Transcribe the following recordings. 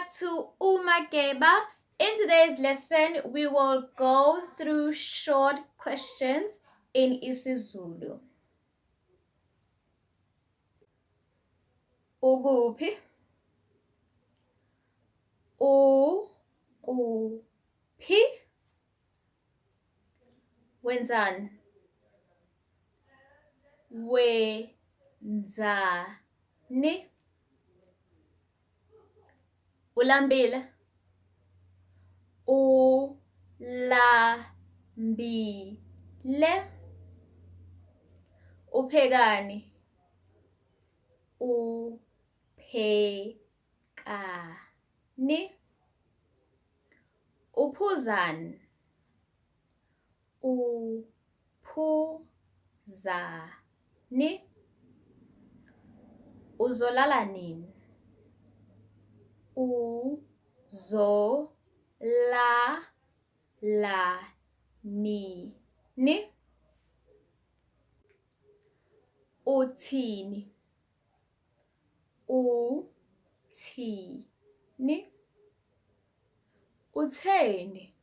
back to Umageba. In today's lesson, we will go through short questions in isiZulu. Ukuphi? Ukuphi? Wenzani? Wenzani? Ulambile? Ulambile? Uphekani? Uphekani? Uphuzani? Uphuzani? Uzolala nini? Uzolala nini? Uthini? Uthini? Utheni?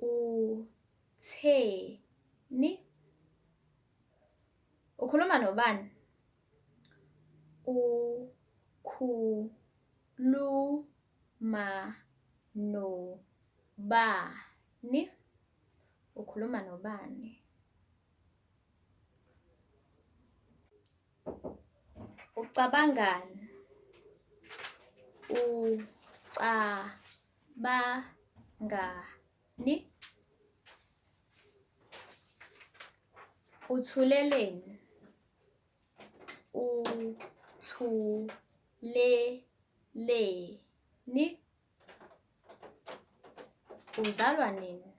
Utheni? Ukhuluma nobani? Ukhuluma nobani? Ukhuluma nobani? Ucabangani? Ucabangani? Uthuleleni? Uthuleleni? Uzalwa nini?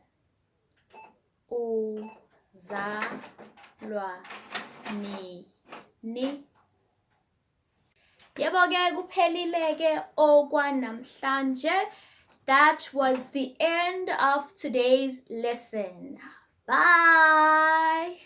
Uzalwa nini? Yebo-ke kuphelile-ke okwanamhlanje. That was the end of today's lesson. Bye.